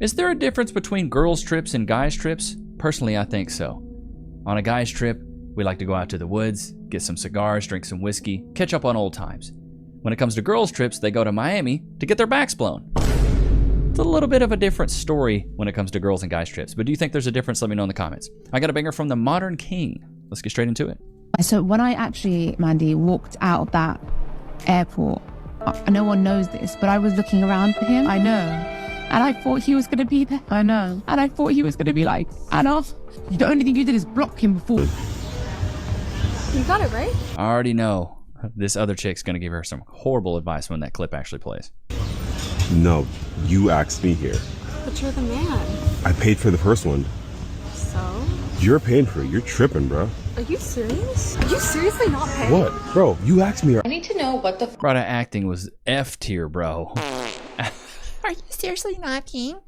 Is there a difference between girls' trips and guys' trips? Personally, I think so. On a guy's trip, we like to go out to the woods, get some cigars, drink some whiskey, catch up on old times. When it comes to girls' trips, they go to Miami to get their backs blown. It's a little bit of a different story when it comes to girls and guys' trips, but do you think there's a difference? Let me know in the comments. I got a banger from the Modern King. Let's get straight into it. So when I actually, Mandy, walked out of that airport, no one knows this, but I was looking around for him. I know. And I thought he was going to be there. I know. And I thought he was going to be like, Anna, the only thing you did is block him before. You got it, right? I already know this other chick's going to give her some horrible advice when that clip actually plays. No, you asked me here. But you're the man. I paid for the first one. So? You're paying for it. You're tripping, bro. Are you serious? Are you seriously not paying? What? Bro, you asked me. I need to know what the Bro, that acting was F tier, bro. Are you seriously not paying?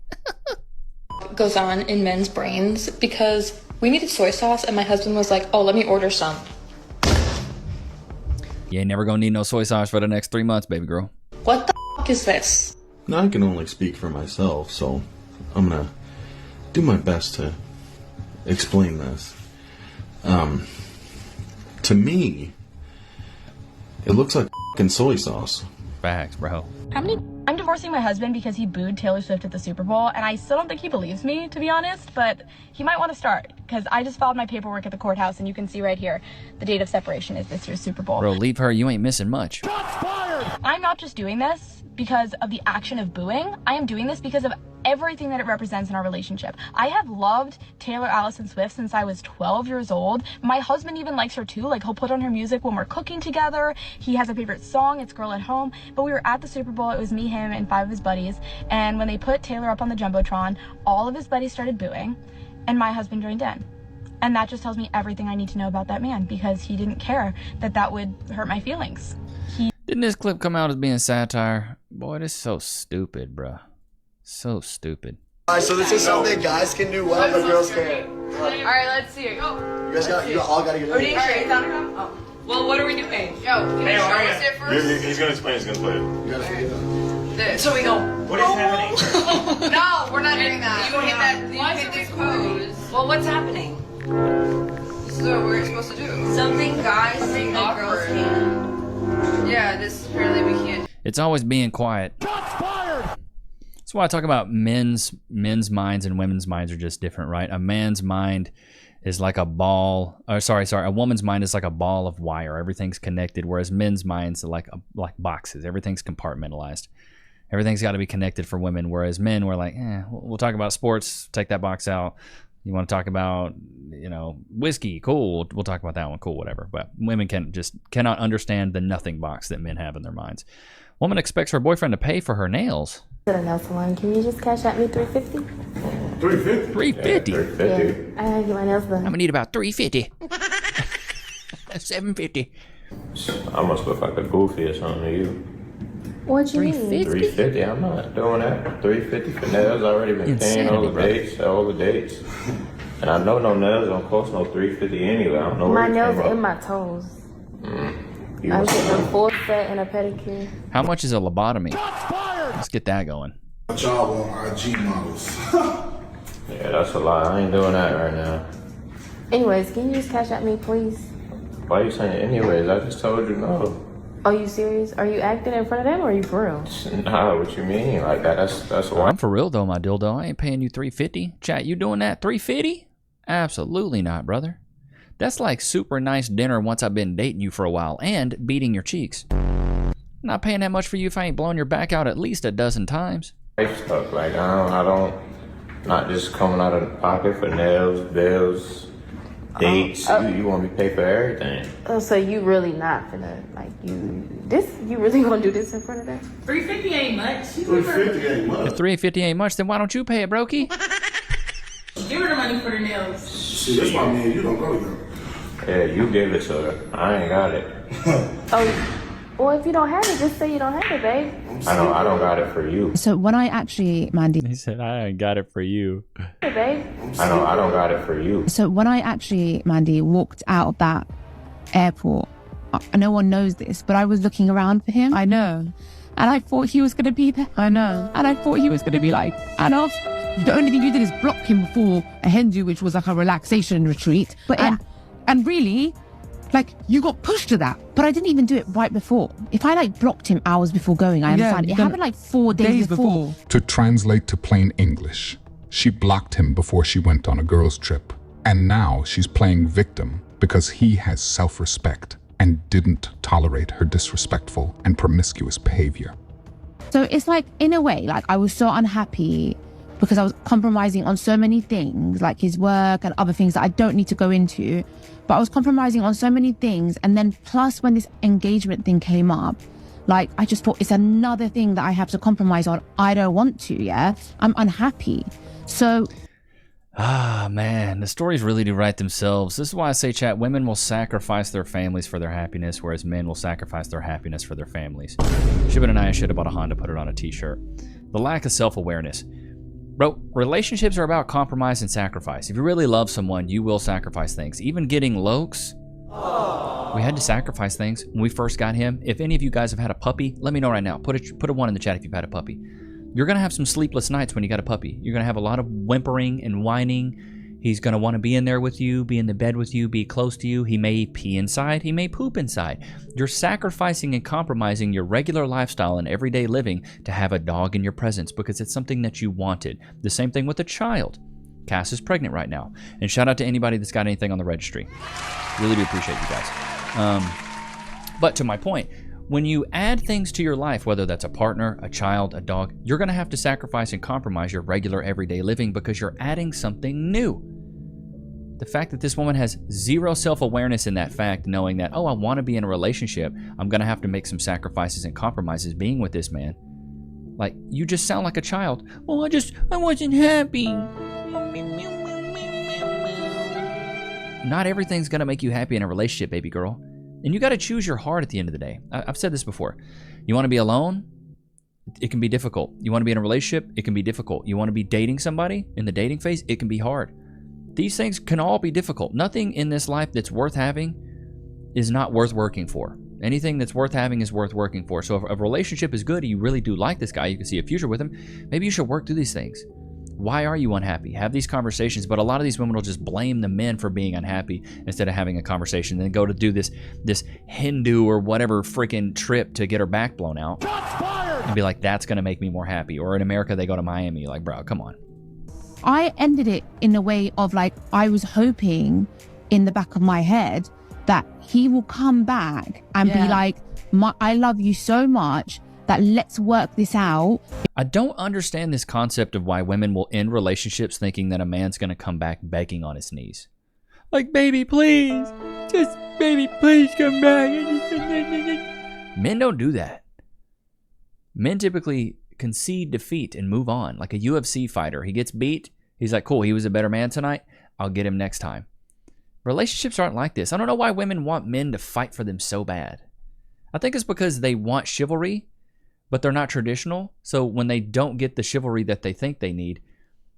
Goes on in men's brains because we needed soy sauce and my husband was like, oh, let me order some. You ain't never gonna need no soy sauce for the next 3 months, baby girl. What the f is this? Now I can only speak for myself, so I'm gonna do my best to explain this. To me, it looks like f***ing soy sauce. Facts, bro. I'm divorcing my husband because he booed Taylor Swift at the Super Bowl, and I still don't think he believes me, to be honest, but he might want to start, because I just filed my paperwork at the courthouse, and you can see right here, the date of separation is this year's Super Bowl. Bro, leave her. You ain't missing much. I'm not just doing this because of the action of booing. I am doing this because of everything that it represents in our relationship. I have loved Taylor Allison Swift since I was 12 years old. My husband even likes her too. Like, he'll put on her music when we're cooking together. He has a favorite song, it's Girl at Home. But we were at the Super Bowl. It was me, him, and 5 of his buddies. And when they put Taylor up on the Jumbotron, all of his buddies started booing, and my husband joined in. And that just tells me everything I need to know about that man, because he didn't care that that would hurt my feelings. Didn't this clip come out as being satire? Boy, this is so stupid, bruh. So stupid. Alright, so this is something guys can do well, but girls can't. Alright, let's see it. Go. You all gotta get it. Oh. Well, what are we doing? Yo, can you show us it first? He's gonna explain. He's gonna play it. You gotta say it. This. So we go, what is happening? No, we're not doing that. You hit that. Why You is hit it this pose. Well, what's happening? This is what we're supposed to do. Something guys think that girls awkward. can. Yeah, this apparently we can't. It's always being quiet. That's why I talk about men's minds and women's minds are just different, right? A man's mind is like a ball. Or sorry. A woman's mind is like a ball of wire. Everything's connected, whereas men's minds are like boxes. Everything's compartmentalized. Everything's got to be connected for women, whereas men we're like, we'll talk about sports, take that box out. You want to talk about, whiskey, cool. We'll talk about that one, cool, whatever. But women cannot understand the nothing box that men have in their minds. Woman expects her boyfriend to pay for her nails. At a nail salon, can you just cash at me $350? $350. $350. Yeah, I gotta get my nails done. I'm gonna need about $350. $750. I must look like a goofy or something to you. What you mean? $350. I'm not doing that. $350 for nails. I already been paying all the dates. And I know no nails don't cost no $350 anyway. I don't know where my nails are in my toes. I'm getting a full set and a pedicure. How much is a lobotomy? Let's get that going. A job on IG models. Yeah, that's a lie. I ain't doing that right now. Anyways, can you just cash at me, please? Why are you saying anyways? I just told you no. Are you serious? Are you acting in front of them or are you for real? Nah, what you mean? Like that's why. I'm for real though, my dildo. I ain't paying you $350. Chat, you doing that $350? Absolutely not, brother. That's like super nice dinner once I've been dating you for a while and beating your cheeks. I'm not paying that much for you if I ain't blowing your back out at least a dozen times. Stuff like I don't, not just coming out of the pocket for nails, bills, dates. You want me to pay for everything. Oh, so you really not finna you really gonna do this in front of them? $350 ain't much. $350 ain't much. If $350 ain't much, then why don't you pay it, brokey? Give her the money for the nails. See, that's why me and you don't go together. Yeah, you give it to her. I ain't got it. Well, if you don't have it, just say you don't have it, babe. I don't got it for you. So when I actually, Mandy. He said, I ain't got it for you. Hey, babe. I don't got it for you. So when I actually, Mandy, walked out of that airport, no one knows this, but I was looking around for him. I know. And I thought he was going to be there. I know. And I thought he was going to be like, Anna, The only thing you did is block him before a Hindu, which was like a relaxation retreat. But and really, like, you got pushed to that. But I didn't even do it right before. If I like blocked him hours before going, I understand. It happened like 4 days before. To translate to plain English, she blocked him before she went on a girls' trip. And now she's playing victim because he has self-respect and didn't tolerate her disrespectful and promiscuous behavior. So it's like, in a way, like I was so unhappy because I was compromising on so many things, like his work and other things that I don't need to go into. But I was compromising on so many things. And then plus when this engagement thing came up, like I just thought it's another thing that I have to compromise on. I don't want to, yeah? I'm unhappy. So... Ah, man, the stories really do write themselves. This is why I say, chat, women will sacrifice their families for their happiness, whereas men will sacrifice their happiness for their families. Shibin and I should have bought a Honda, put it on a t-shirt. The lack of self-awareness. Bro, relationships are about compromise and sacrifice. If you really love someone, you will sacrifice things. Even getting Lokes, we had to sacrifice things when we first got him. If any of you guys have had a puppy, let me know right now. Put a 1 in the chat if you've had a puppy. You're going to have some sleepless nights when you got a puppy. You're going to have a lot of whimpering and whining. He's going to want to be in there with you, be in the bed with you, be close to you. He may pee inside. He may poop inside. You're sacrificing and compromising your regular lifestyle and everyday living to have a dog in your presence because it's something that you wanted. The same thing with a child. Cass is pregnant right now. And shout out to anybody that's got anything on the registry. Really do appreciate you guys. But to my point, when you add things to your life, whether that's a partner, a child, a dog, you're going to have to sacrifice and compromise your regular everyday living because you're adding something new. The fact that this woman has zero self-awareness in that fact, knowing that, oh, I want to be in a relationship, I'm going to have to make some sacrifices and compromises being with this man. Like, you just sound like a child. Well, I wasn't happy. Not everything's going to make you happy in a relationship, baby girl. And you got to choose your heart at the end of the day. I've said this before. You want to be alone? It can be difficult. You want to be in a relationship? It can be difficult. You want to be dating somebody in the dating phase? It can be hard. These things can all be difficult. Nothing in this life that's worth having is not worth working for. Anything that's worth having is worth working for. So if a relationship is good and you really do like this guy, you can see a future with him, maybe you should work through these things. Why are you unhappy? Have these conversations. But a lot of these women will just blame the men for being unhappy instead of having a conversation, and then go to do this Hindu or whatever freaking trip to get her back blown out and be like, that's going to make me more happy. Or in America, they go to Miami. Like, bro, come on. I ended it in a way of like, I was hoping in the back of my head that he will come back and be like, I love you so much that let's work this out. I don't understand this concept of why women will end relationships thinking that a man's going to come back begging on his knees. Like, baby, please. Just, baby, please come back. Men don't do that. Men typically concede defeat and move on. Like a UFC fighter. He gets beat. He's like, cool, he was a better man tonight. I'll get him next time. Relationships aren't like this. I don't know why women want men to fight for them so bad. I think it's because they want chivalry, but they're not traditional. So when they don't get the chivalry that they think they need,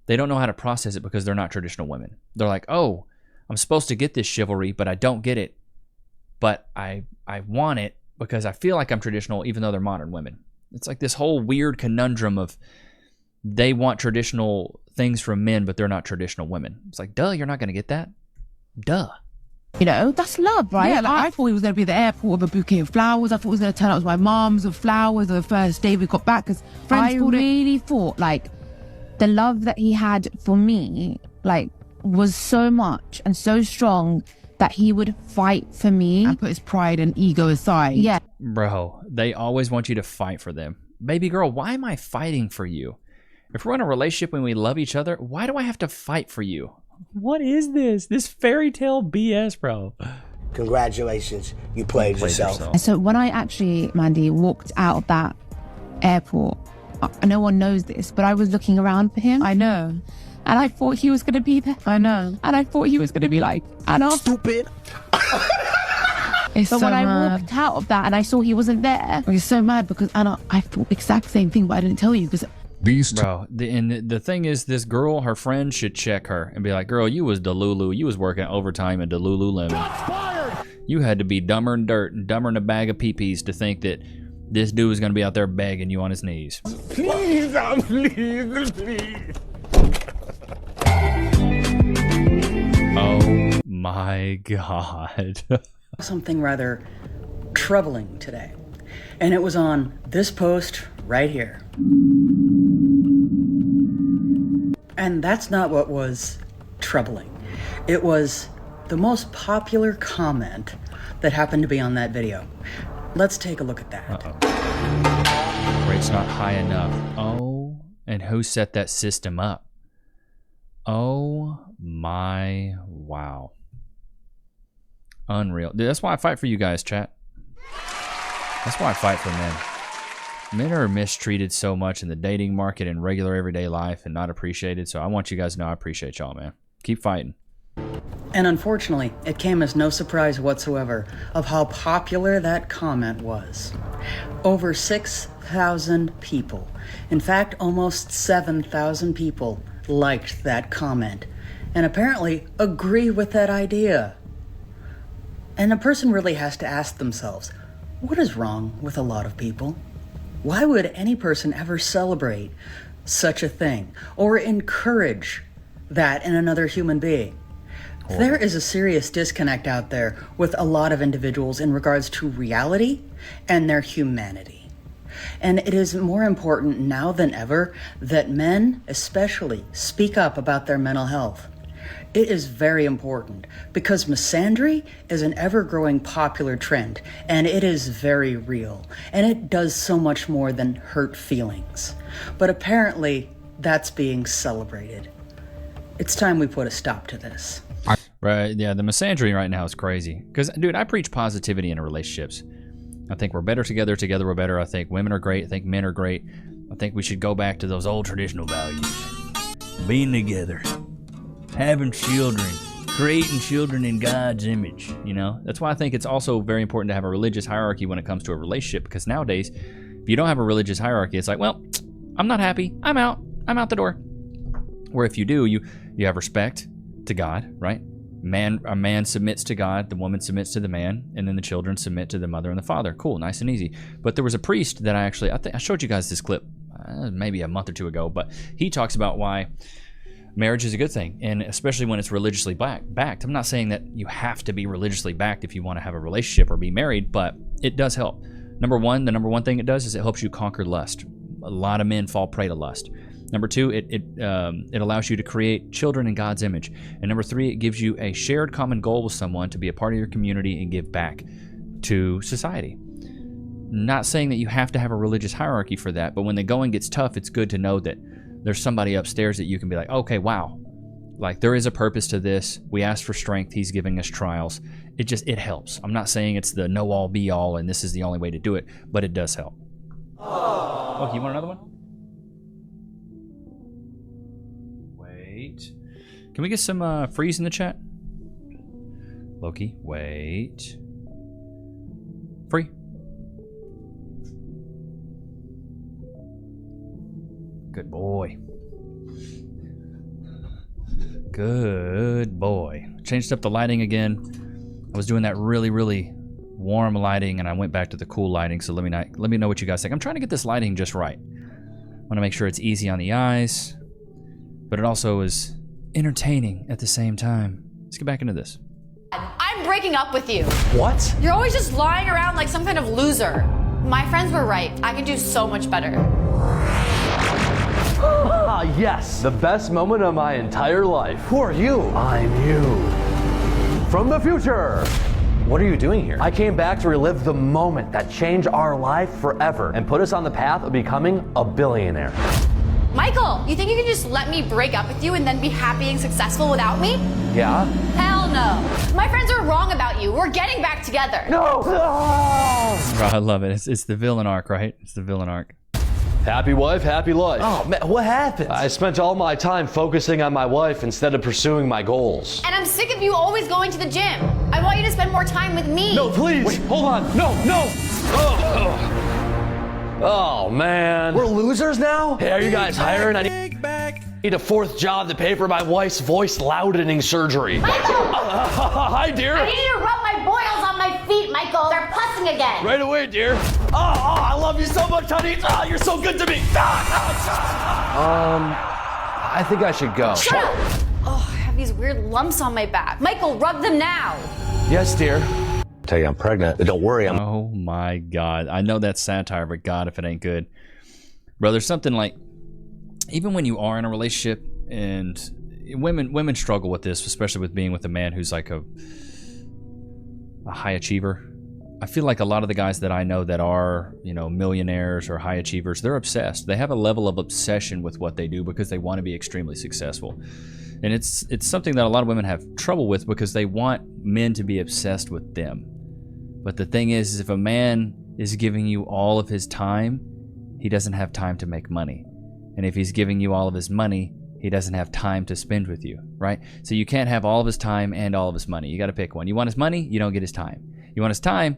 they don't know how to process it because they're not traditional women. They're like, oh, I'm supposed to get this chivalry, but I don't get it. But I want it because I feel like I'm traditional, even though they're modern women. It's like this whole weird conundrum of they want traditional things from men, but they're not traditional women. It's like, duh, you're not going to get that. Duh. You know, that's love, right? Yeah, like I thought he was going to be at the airport with a bouquet of flowers. I thought he was going to turn up with my mom's with flowers the first day we got back. Because I really thought, like, the love that he had for me, like, was so much and so strong that he would fight for me. And put his pride and ego aside. Yeah. Bro, they always want you to fight for them. Baby girl, why am I fighting for you? If we're in a relationship and we love each other, why do I have to fight for you? What is this? This fairy tale BS, bro. Congratulations, you played yourself. And so when I actually, Mandy, walked out of that airport, no one knows this, but I was looking around for him. I know. And I thought he was going to be there. I know. And I thought he was going to be like, Anna. Stupid. But when I walked out of that and I saw he wasn't there, I was so mad because Anna, I thought the exact same thing, but I didn't tell you because... Bro, the thing is, this girl, her friend should check her and be like, girl, you was Delulu. You was working overtime at Delululemon. You had to be dumber than dirt and dumber than a bag of pee-pees to think that this dude was going to be out there begging you on his knees. Please, please. my God. Something rather troubling today. And it was on this post right here. And that's not what was troubling. It was the most popular comment that happened to be on that video. Let's take a look at that. Rate's not high enough. Oh, and who set that system up? Oh my, wow. Unreal. Dude, that's why I fight for you guys, chat. That's why I fight for men. Men are mistreated so much in the dating market and regular everyday life and not appreciated. So I want you guys to know I appreciate y'all, man. Keep fighting. And unfortunately, it came as no surprise whatsoever of how popular that comment was. Over 6,000 people, in fact, almost 7,000 people liked that comment and apparently agree with that idea. And a person really has to ask themselves, what is wrong with a lot of people? Why would any person ever celebrate such a thing or encourage that in another human being? There is a serious disconnect out there with a lot of individuals in regards to reality and their humanity. And it is more important now than ever that men especially speak up about their mental health. It is very important because misandry is an ever-growing popular trend, and it is very real, and it does so much more than hurt feelings. But apparently, that's being celebrated. It's time we put a stop to this. Right, yeah, the misandry right now is crazy. Because, dude, I preach positivity in relationships. I think we're better together, together we're better. I think women are great, I think men are great. I think we should go back to those old traditional values. Being together. Having children, creating children in God's image, you know? That's why I think it's also very important to have a religious hierarchy when it comes to a relationship, because nowadays, if you don't have a religious hierarchy, it's like, well, I'm not happy, I'm out the door. Where if you do, you have respect to God, right? A man submits to God, the woman submits to the man, and then the children submit to the mother and the father. Cool, nice and easy. But there was a priest that I showed you guys this clip maybe a month or two ago, but he talks about why marriage is a good thing, and especially when it's religiously backed. I'm not saying that you have to be religiously backed if you want to have a relationship or be married, but it does help. The number one thing it does is it helps you conquer lust. A lot of men fall prey to lust. Number two, it allows you to create children in God's image. And number three, it gives you a shared common goal with someone to be a part of your community and give back to society. Not saying that you have to have a religious hierarchy for that, but when the going gets tough, it's good to know that there's somebody upstairs that you can be like, okay, wow, like there is a purpose to this. We asked for strength. He's giving us trials. It helps. I'm not saying it's the know all be all and this is the only way to do it, but it does help. Oh, you want another one? Wait. Can we get some freeze in the chat? Loki, wait. Free. Good boy. Good boy. Changed up the lighting again. I was doing that really, really warm lighting, and I went back to the cool lighting. So let me know what you guys think. I'm trying to get this lighting just right. I want to make sure it's easy on the eyes, but it also is entertaining at the same time. Let's get back into this. I'm breaking up with you. What? You're always just lying around like some kind of loser. My friends were right. I can do so much better. Ah, yes. The best moment of my entire life. Who are you? I'm you. From the future. What are you doing here? I came back to relive the moment that changed our life forever and put us on the path of becoming a billionaire. Michael, you think you can just let me break up with you and then be happy and successful without me? Yeah? Hell no. My friends were wrong about you. We're getting back together. No! Oh, I love it. It's the villain arc, right? It's the villain arc. Happy wife, happy life. Oh, man, what happened? I spent all my time focusing on my wife instead of pursuing my goals. And I'm sick of you always going to the gym. I want you to spend more time with me. No, please. Wait, hold on. No. Oh, man. We're losers now? Hey, are you guys hiring? I need a fourth job to pay for my wife's voice loudening surgery. Michael! Hi, dear. I need you to rub my boils on my feet, Michael. They're pussing again. Right away, dear. Oh, I love you so much, honey. Oh, you're so good to me. I think I should go. Shut up. Oh, have these weird lumps on my back. Michael, rub them now. Yes, dear. Tell you I'm pregnant, but don't worry. Oh my God. I know that's satire, but God, if it ain't good. Bro, there's something like, even when you are in a relationship, and women struggle with this, especially with being with a man who's like a high achiever. I feel like a lot of the guys that I know that are, you know, millionaires or high achievers, they're obsessed. They have a level of obsession with what they do because they want to be extremely successful. And it's something that a lot of women have trouble with because they want men to be obsessed with them. But the thing is if a man is giving you all of his time, he doesn't have time to make money. And if he's giving you all of his money, he doesn't have time to spend with you, right? So you can't have all of his time and all of his money. You got to pick one. You want his money, you don't get his time. You want his time,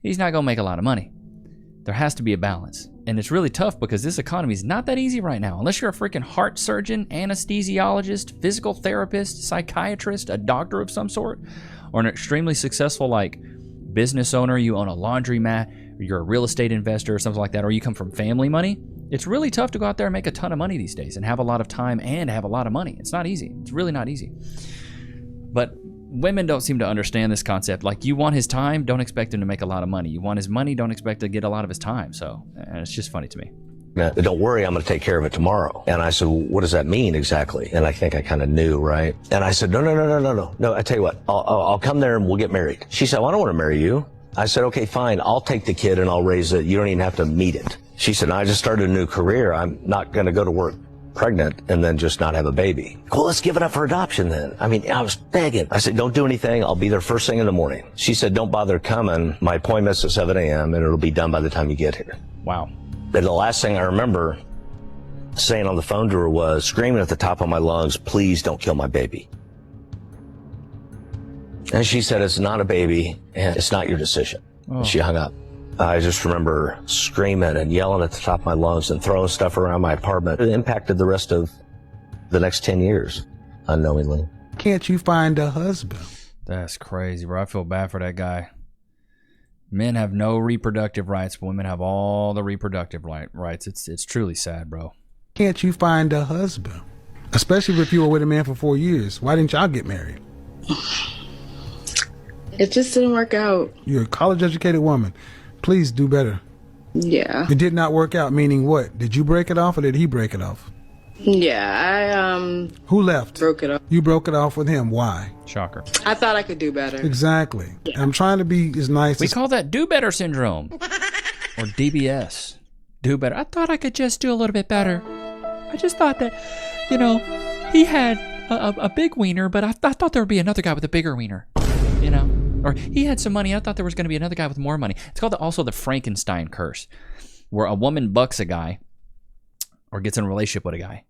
he's not going to make a lot of money. There has to be a balance. And it's really tough because this economy is not that easy right now. Unless you're a freaking heart surgeon, anesthesiologist, physical therapist, psychiatrist, a doctor of some sort, or an extremely successful like business owner, you own a laundromat, or you're a real estate investor or something like that, or you come from family money. It's really tough to go out there and make a ton of money these days and have a lot of time and have a lot of money. It's not easy. It's really not easy. But women don't seem to understand this concept. Like, you want his time, don't expect him to make a lot of money. You want his money, don't expect to get a lot of his time. So it's just funny to me. Don't worry, I'm going to take care of it tomorrow. And I said, well, what does that mean exactly? And I think I kind of knew, right? And I said, no, I tell you what, I'll come there and we'll get married. She said, well, I don't want to marry you. I said, okay, fine, I'll take the kid and I'll raise it. You don't even have to meet it. She said, I just started a new career. I'm not going to go to work pregnant and then just not have a baby. Well, let's give it up for adoption then. I mean, I was begging. I said, don't do anything. I'll be there first thing in the morning. She said, don't bother coming. My appointment's at 7 a.m. and it'll be done by the time you get here. Wow. And the last thing I remember saying on the phone to her was, screaming at the top of my lungs, please don't kill my baby. And she said, it's not a baby and it's not your decision. Oh. She hung up. I just remember screaming and yelling at the top of my lungs and throwing stuff around my apartment. It impacted the rest of the next 10 years, unknowingly. Can't you find a husband? That's crazy, bro. I feel bad for that guy. Men have no reproductive rights, but women have all the reproductive rights. It's truly sad, bro. Can't you find a husband? Especially if you were with a man for 4 years. Why didn't y'all get married? It just didn't work out. You're a college-educated woman. Please do better. Yeah. It did not work out, meaning what? Did you break it off or did he break it off? Yeah, Who left? Broke it off. You broke it off with him. Why? Shocker. I thought I could do better. Exactly. Yeah. I'm trying to be as nice We as... call that do better syndrome. Or DBS. Do better. I thought I could just do a little bit better. I just thought that, you know, he had a big wiener, but I thought there would be another guy with a bigger wiener. You know? Or he had some money. I thought there was going to be another guy with more money. It's called also the Frankenstein curse, where a woman bucks a guy or gets in a relationship with a guy,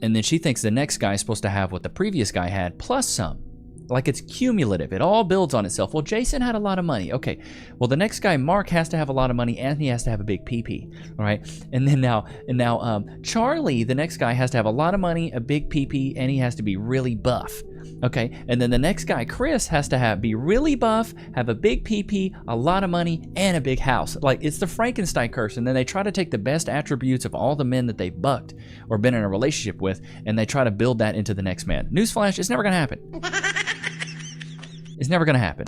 and then she thinks the next guy is supposed to have what the previous guy had plus some. Like, it's cumulative. It all builds on itself. Well, Jason had a lot of money. Okay. Well, the next guy, Mark, has to have a lot of money and he has to have a big pee-pee. All right. And then now, Charlie, the next guy, has to have a lot of money, a big pee-pee, and he has to be really buff. Okay. And then the next guy, Chris, has to be really buff, have a big pee-pee, a lot of money, and a big house. Like, it's the Frankenstein curse. And then they try to take the best attributes of all the men that they've bucked or been in a relationship with, and they try to build that into the next man. Newsflash, it's never going to happen. It's never going to happen.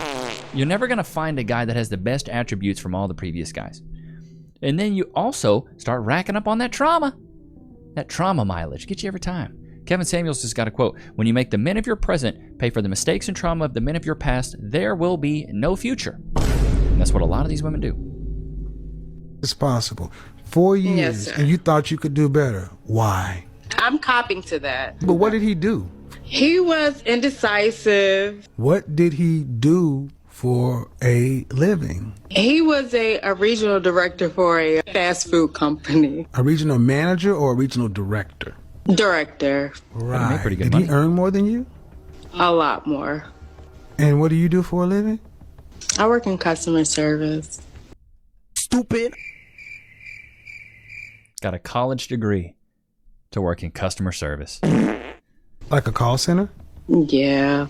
You're never going to find a guy that has the best attributes from all the previous guys. And then you also start racking up on that trauma. That trauma mileage gets you every time. Kevin Samuels just got a quote. When you make the men of your present pay for the mistakes and trauma of the men of your past, there will be no future. And that's what a lot of these women do. It's possible. 4 years, Yes, and you thought you could do better. Why? I'm copying to that. But what did he do? He was indecisive. What did he do for a living? He was a regional director for a fast food company. A regional manager or a regional director? Director. Right. Pretty good Did money. he earn more than you? A lot more. And what do you do for a living? I work in customer service. Stupid. Got a college degree to work in customer service. Like a call center? Yeah.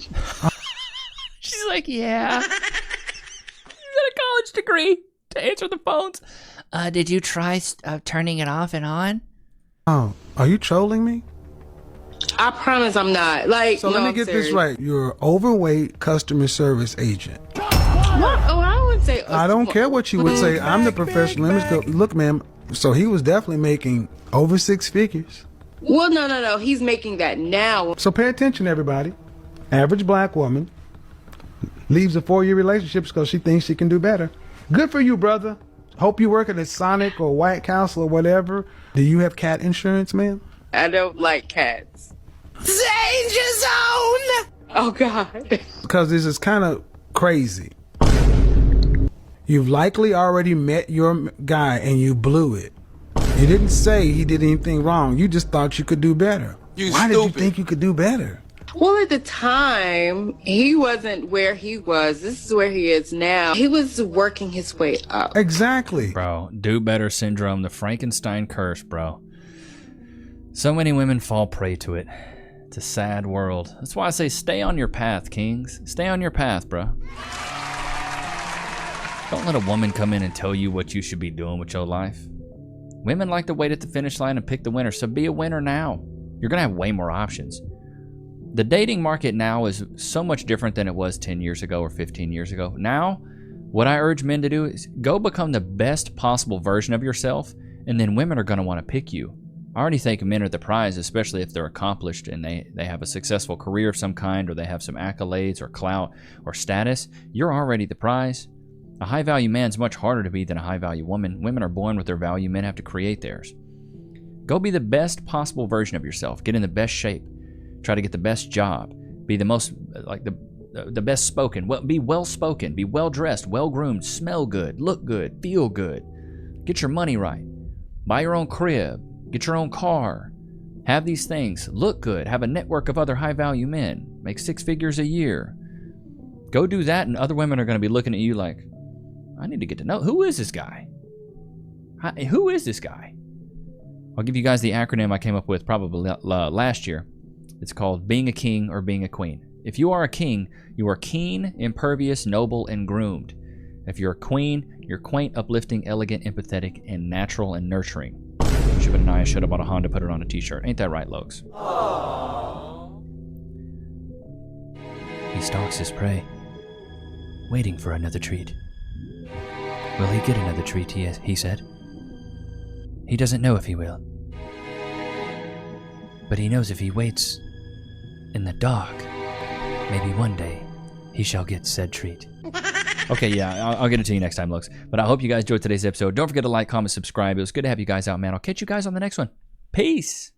She's like, yeah. She's got a college degree to answer the phones. Did you try turning it off and on? Oh, are you trolling me? I promise I'm not. Like, So no, let me I'm get serious. this right. You're an overweight customer service agent. What? Oh, I would say. I don't care what you would say. I'm the professional. Let me go. Look, ma'am. So he was definitely making over 6 figures. Well, no. He's making that now. So pay attention, everybody. Average black woman leaves a 4-year relationship because she thinks she can do better. Good for you, brother. Hope you work at a Sonic or White Castle or whatever. Do you have cat insurance, ma'am? I don't like cats. Danger zone! Oh, God. Because this is kind of crazy. You've likely already met your guy and you blew it. You didn't say he did anything wrong. You just thought you could do better. Why did you think you could do better? Well, at the time, he wasn't where he was. This is where he is now. He was working his way up. Exactly. Bro, do better syndrome, the Frankenstein curse, bro. So many women fall prey to it. It's a sad world. That's why I say stay on your path, kings. Stay on your path, bro. Don't let a woman come in and tell you what you should be doing with your life. Women like to wait at the finish line and pick the winner, so be a winner now. You're gonna have way more options. The dating market now is so much different than it was 10 years ago or 15 years ago. Now, what I urge men to do is go become the best possible version of yourself, and then women are gonna wanna pick you. I already think men are the prize, especially if they're accomplished and they have a successful career of some kind, or they have some accolades or clout or status. You're already the prize. A high-value man's much harder to be than a high-value woman. Women are born with their value. Men have to create theirs. Go be the best possible version of yourself. Get in the best shape. Try to get the best job. Be the most, like the best spoken. Be well-spoken. Be well-dressed, well-groomed, smell good, look good, feel good. Get your money right. Buy your own crib. Get your own car. Have these things. Look good. Have a network of other high-value men. Make 6 figures a year. Go do that, and other women are going to be looking at you like, I need to get to know, who is this guy? Who is this guy? I'll give you guys the acronym I came up with probably last year. It's called being a king or being a queen. If you are a king, you are keen, impervious, noble, and groomed. If you're a queen, you're quaint, uplifting, elegant, empathetic, and natural and nurturing. Shibaniah should have bought a Honda, put it on a t-shirt. Ain't that right, Lokes? He stalks his prey, waiting for another treat. Will he get another treat, he said. He doesn't know if he will. But he knows if he waits in the dark, maybe one day he shall get said treat. Okay, yeah, I'll get it to you next time, Lokes. But I hope you guys enjoyed today's episode. Don't forget to like, comment, subscribe. It was good to have you guys out, man. I'll catch you guys on the next one. Peace!